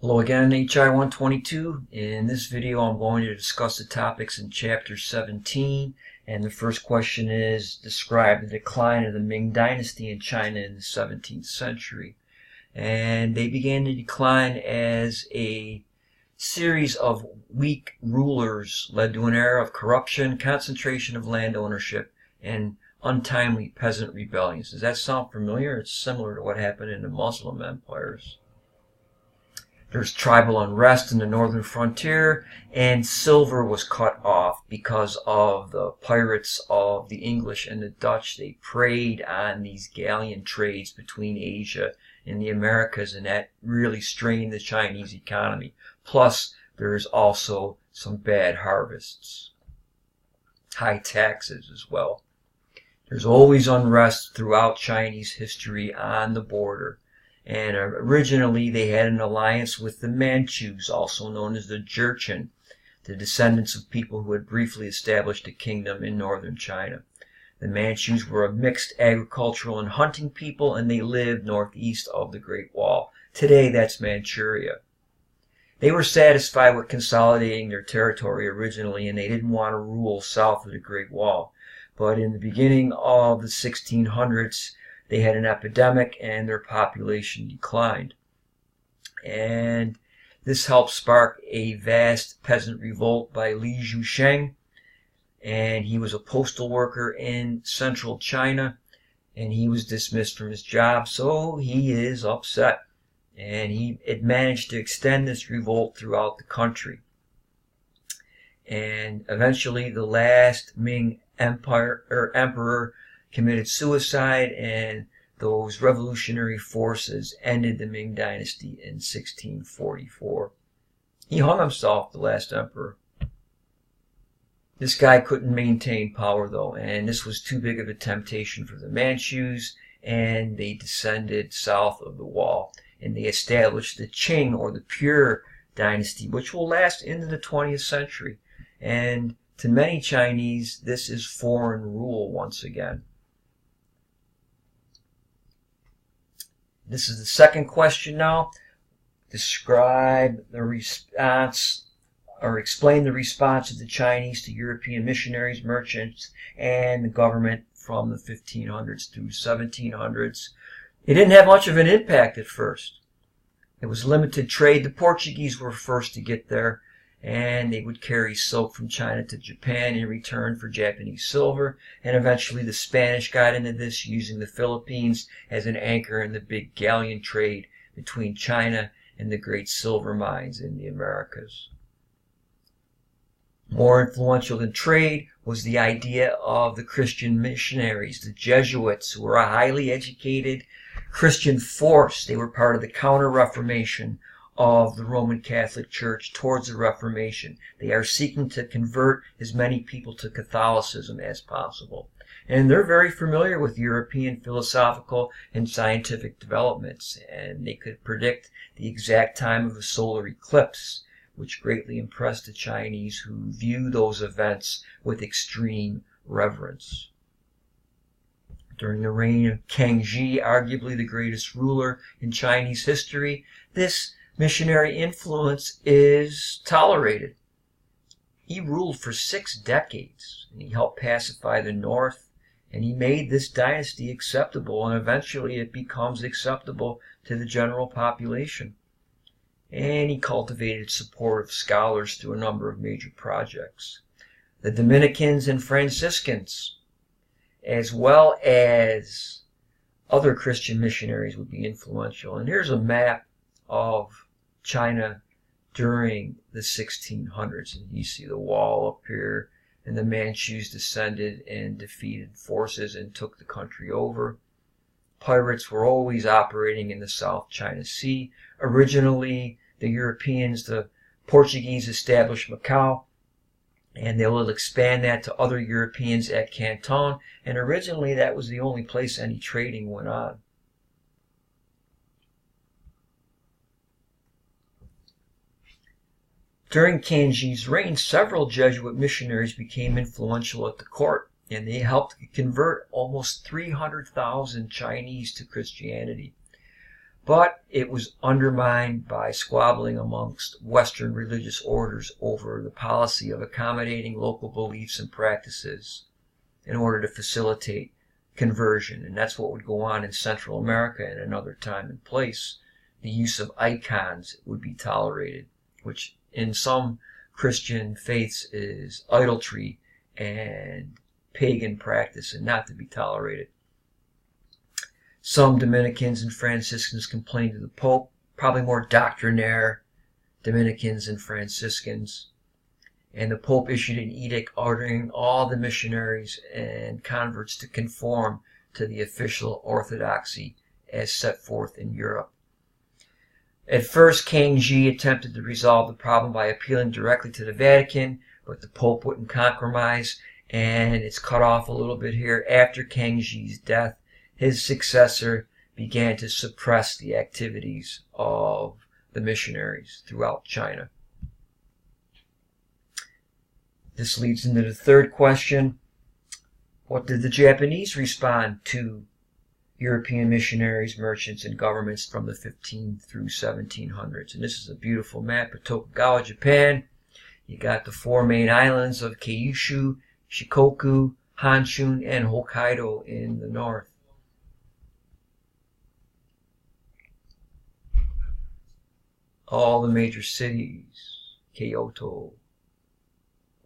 Hello again, HI 122. In this video I'm going to discuss the topics in chapter 17, and the first question is describe the decline of the Ming Dynasty in China in the 17th century. And they began to decline as a series of weak rulers led to an era of corruption, concentration of land ownership, and untimely peasant rebellions. Does that sound familiar? It's similar to what happened in the Muslim empires. There's tribal unrest in the northern frontier, and silver was cut off because of the pirates of the English and the Dutch. They preyed on these galleon trades between Asia and the Americas, and that really strained the Chinese economy. Plus, there's also some bad harvests. High taxes as well. There's always unrest throughout Chinese history on the border. And originally they had an alliance with the Manchus, also known as the Jurchen, the descendants of people who had briefly established a kingdom in northern China. The Manchus were a mixed agricultural and hunting people, and they lived northeast of the Great Wall. Today that's Manchuria. They were satisfied with consolidating their territory originally, and they didn't want to rule south of the Great Wall. But in the beginning of the 1600s, they had an epidemic and their population declined. And this helped spark a vast peasant revolt by Li Zhusheng. And he was a postal worker in central China, and he was dismissed from his job, so he is upset. And it managed to extend this revolt throughout the country. And eventually the last Ming emperor committed suicide, and those revolutionary forces ended the Ming Dynasty in 1644. He hung himself, the last emperor. This guy couldn't maintain power, though, and this was too big of a temptation for the Manchus, and they descended south of the wall, and they established the Qing, or the Pure Dynasty, which will last into the 20th century. And to many Chinese, this is foreign rule once again. This is the second question now. Describe the response, or explain the response of the Chinese to European missionaries, merchants, and the government from the 1500s through 1700s. It didn't have much of an impact at first. It was limited trade. The Portuguese were first to get there, and they would carry silk from China to Japan in return for Japanese silver. And eventually the Spanish got into this, using the Philippines as an anchor in the big galleon trade between China and the great silver mines in the Americas. More influential than trade was the idea of the Christian missionaries, the Jesuits, who were a highly educated Christian force. They were part of the Counter-Reformation of the Roman Catholic Church towards the Reformation. They are seeking to convert as many people to Catholicism as possible. And they're very familiar with European philosophical and scientific developments, and they could predict the exact time of a solar eclipse, which greatly impressed the Chinese, who view those events with extreme reverence. During the reign of Kangxi, arguably the greatest ruler in Chinese history, this missionary influence is tolerated. He ruled for 6 decades, and he helped pacify the north, and he made this dynasty acceptable, and eventually it becomes acceptable to the general population. And he cultivated support of scholars through a number of major projects. The Dominicans and Franciscans, as well as other Christian missionaries, would be influential. And here's a map of China during the 1600s, and you see the wall up here, and the Manchus descended and defeated forces and took the country over. Pirates were always operating in the South China Sea. Originally, the Europeans, the Portuguese, established Macau, and they will expand that to other Europeans at Canton, and originally that was the only place any trading went on. During Kangxi's reign, several Jesuit missionaries became influential at the court, and they helped convert almost 300,000 Chinese to Christianity. but it was undermined by squabbling amongst Western religious orders over the policy of accommodating local beliefs and practices in order to facilitate conversion. And that's what would go on in Central America at another time and place. The use of icons would be tolerated, which in some Christian faiths is idolatry and pagan practice and not to be tolerated. Some Dominicans and Franciscans complained to the Pope, probably more doctrinaire Dominicans and Franciscans. And the Pope issued an edict ordering all the missionaries and converts to conform to the official orthodoxy as set forth in Europe. At first, Kang Xi attempted to resolve the problem by appealing directly to the Vatican, but the Pope wouldn't compromise, and it's cut off a little bit here. After Kang Xi's death, his successor began to suppress the activities of the missionaries throughout China. This leads into the third question. What did the Japanese respond to European missionaries, merchants, and governments from the 15 through 1700s? And this is a beautiful map of Tokugawa, Japan. You got the four main islands of Kyushu, Shikoku, Honshu, and Hokkaido in the north. All the major cities, Kyoto,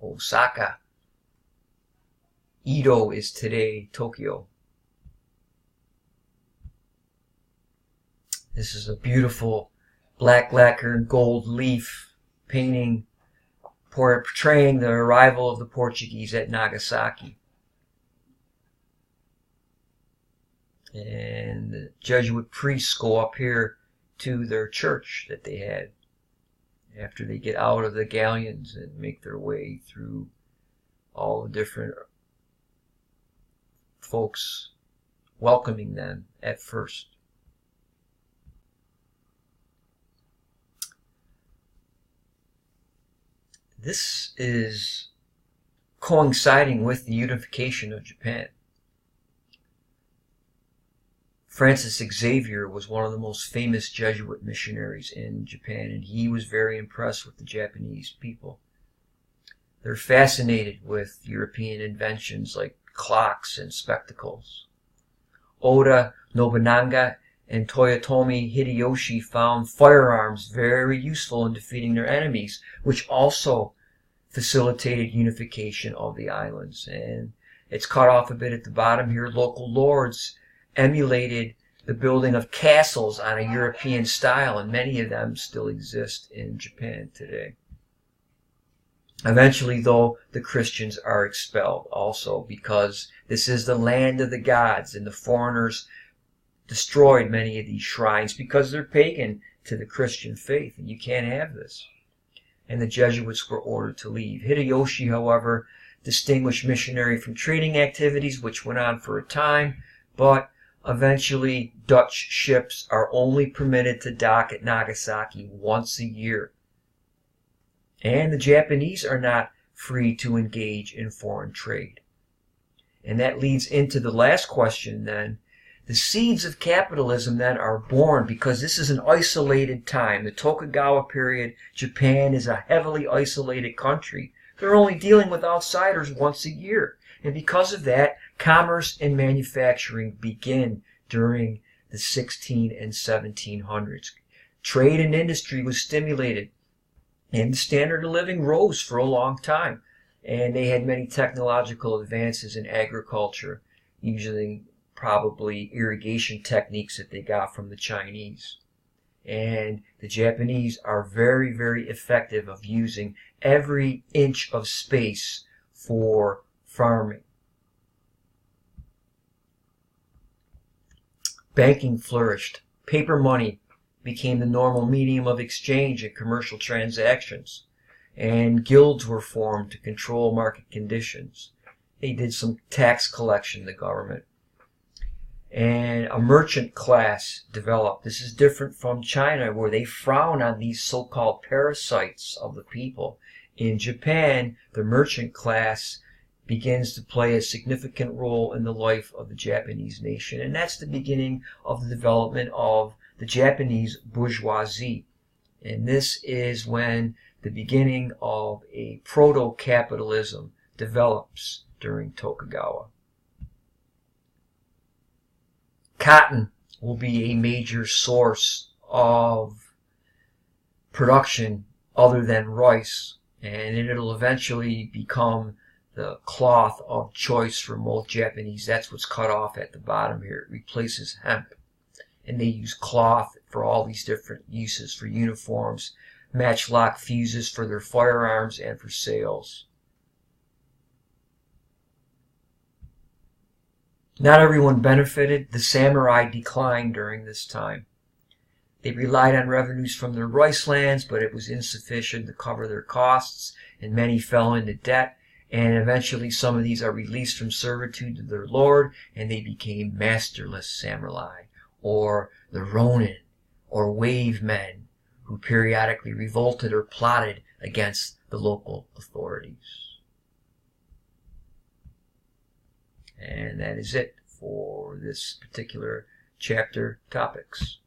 Osaka. Edo is today Tokyo. This is a beautiful black lacquer and gold leaf painting portraying the arrival of the Portuguese at Nagasaki. And the Jesuit priests go up here to their church that they had after they get out of the galleons and make their way through all the different folks welcoming them at first. This is coinciding with the unification of Japan. Francis Xavier was one of the most famous Jesuit missionaries in Japan, and he was very impressed with the Japanese people. They're fascinated with European inventions like clocks and spectacles. Oda Nobunaga and Toyotomi Hideyoshi found firearms very useful in defeating their enemies, which also facilitated unification of the islands. And it's cut off a bit at the bottom here. Local lords emulated the building of castles on a European style, and many of them still exist in Japan today. Eventually, though, the Christians are expelled also because this is the land of the gods, and the foreigners destroyed many of these shrines because they're pagan to the Christian faith, and you can't have this. And the Jesuits were ordered to leave. Hideyoshi, however, distinguished missionary from trading activities, which went on for a time, but eventually Dutch ships are only permitted to dock at Nagasaki once a year. And the Japanese are not free to engage in foreign trade. And that leads into the last question then. The seeds of capitalism then are born because this is an isolated time. The Tokugawa period, Japan is a heavily isolated country. They're only dealing with outsiders once a year. And because of that, commerce and manufacturing begin during the 16 and 1700s. Trade and industry was stimulated, and the standard of living rose for a long time. And they had many technological advances in agriculture, usually probably irrigation techniques that they got from the Chinese. And the Japanese are very, very effective of using every inch of space for farming. Banking flourished. Paper money became the normal medium of exchange in commercial transactions. And guilds were formed to control market conditions. They did some tax collection, the government. And a merchant class developed. This is different from China, where they frown on these so-called parasites of the people. In Japan, the merchant class begins to play a significant role in the life of the Japanese nation. And that's the beginning of the development of the Japanese bourgeoisie. And this is when the beginning of a proto-capitalism develops during Tokugawa. Cotton will be a major source of production other than rice, and it'll eventually become the cloth of choice for most Japanese. That's what's cut off at the bottom here. It replaces hemp. And they use cloth for all these different uses, for uniforms, matchlock fuses for their firearms, and for sails. Not everyone benefited. The samurai declined during this time. They relied on revenues from their rice lands, but it was insufficient to cover their costs, and many fell into debt. And eventually some of these are released from servitude to their lord, and they became masterless samurai, or the ronin, or wave men, who periodically revolted or plotted against the local authorities. And that is it for this particular chapter topics.